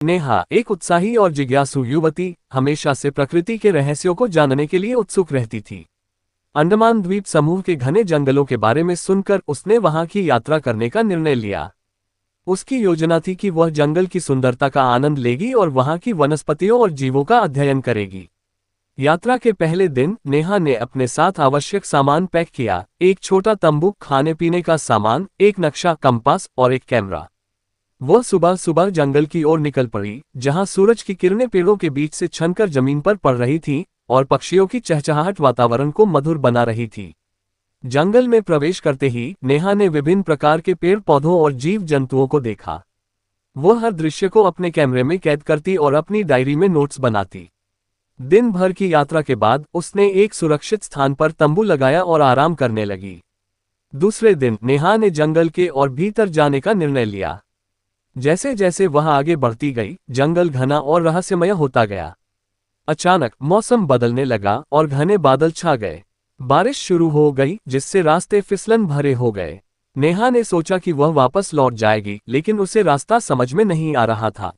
नेहा एक उत्साही और जिज्ञासु युवती हमेशा से प्रकृति के रहस्यों को जानने के लिए उत्सुक रहती थी। अंडमान द्वीप समूह के घने जंगलों के बारे में सुनकर उसने वहां की यात्रा करने का निर्णय लिया। उसकी योजना थी कि वह जंगल की सुंदरता का आनंद लेगी और वहां की वनस्पतियों और जीवों का अध्ययन करेगी। यात्रा के पहले दिन नेहा ने अपने साथ आवश्यक सामान पैक किया, एक छोटा तंबू, खाने पीने का सामान, एक नक्शा, कंपास और एक कैमरा। वह सुबह सुबह जंगल की ओर निकल पड़ी, जहां सूरज की किरणें पेड़ों के बीच से छनकर जमीन पर पड़ रही थीं और पक्षियों की चहचहाहट वातावरण को मधुर बना रही थी। जंगल में प्रवेश करते ही नेहा ने विभिन्न प्रकार के पेड़ पौधों और जीव जंतुओं को देखा। वह हर दृश्य को अपने कैमरे में कैद करती और अपनी डायरी में नोट्स बनाती। दिन भर की यात्रा के बाद उसने एक सुरक्षित स्थान पर तंबू लगाया और आराम करने लगी। दूसरे दिन नेहा ने जंगल के और भीतर जाने का निर्णय लिया। जैसे जैसे वह आगे बढ़ती गई, जंगल घना और रहस्यमय होता गया। अचानक मौसम बदलने लगा और घने बादल छा गए। बारिश शुरू हो गई, जिससे रास्ते फिसलन भरे हो गए। नेहा ने सोचा कि वह वापस लौट जाएगी, लेकिन उसे रास्ता समझ में नहीं आ रहा था।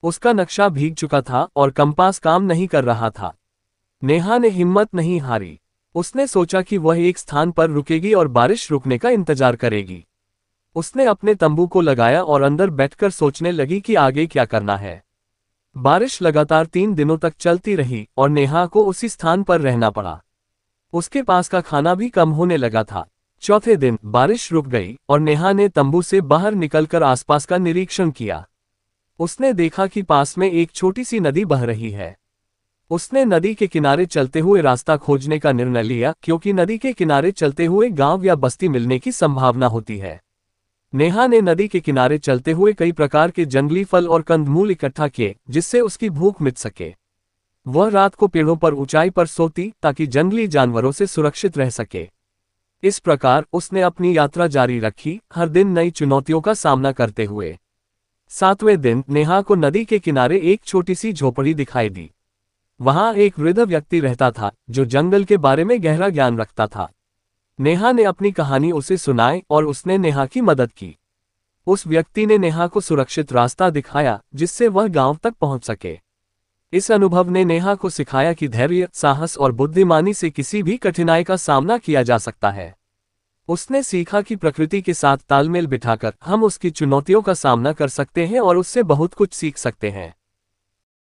उसका नक्शा भीग चुका था और कंपास काम नहीं कर रहा था। नेहा ने हिम्मत नहीं हारी। उसने सोचा कि वह एक स्थान पर रुकेगी और बारिश रुकने का इंतजार करेगी। उसने अपने तंबू को लगाया और अंदर बैठकर सोचने लगी कि आगे क्या करना है। बारिश लगातार 3 दिनों तक चलती रही और नेहा को उसी स्थान पर रहना पड़ा। उसके पास का खाना भी कम होने लगा था। चौथे दिन बारिश रुक गई और नेहा ने तंबू से बाहर निकलकर आसपास का निरीक्षण किया। उसने देखा कि पास में एक छोटी सी नदी बह रही है। उसने नदी के किनारे चलते हुए रास्ता खोजने का निर्णय लिया, क्योंकि नदी के किनारे चलते हुए गांव या बस्ती मिलने की संभावना होती है। नेहा ने नदी के किनारे चलते हुए कई प्रकार के जंगली फल और कंदमूल इकट्ठा किए, जिससे उसकी भूख मिट सके। वह रात को पेड़ों पर ऊंचाई पर सोती, ताकि जंगली जानवरों से सुरक्षित रह सके। इस प्रकार उसने अपनी यात्रा जारी रखी, हर दिन नई चुनौतियों का सामना करते हुए। 7वें दिन नेहा को नदी के किनारे एक छोटी सी झोपड़ी दिखाई दी। वहां एक वृद्ध व्यक्ति रहता था, जो जंगल के बारे में गहरा ज्ञान रखता था। नेहा ने अपनी कहानी उसे सुनाई और उसने नेहा की मदद की। उस व्यक्ति ने नेहा को सुरक्षित रास्ता दिखाया, जिससे वह गांव तक पहुंच सके। इस अनुभव ने नेहा को सिखाया कि धैर्य, साहस और बुद्धिमानी से किसी भी कठिनाई का सामना किया जा सकता है। उसने सीखा कि प्रकृति के साथ तालमेल बिठाकर हम उसकी चुनौतियों का सामना कर सकते हैं और उससे बहुत कुछ सीख सकते हैं।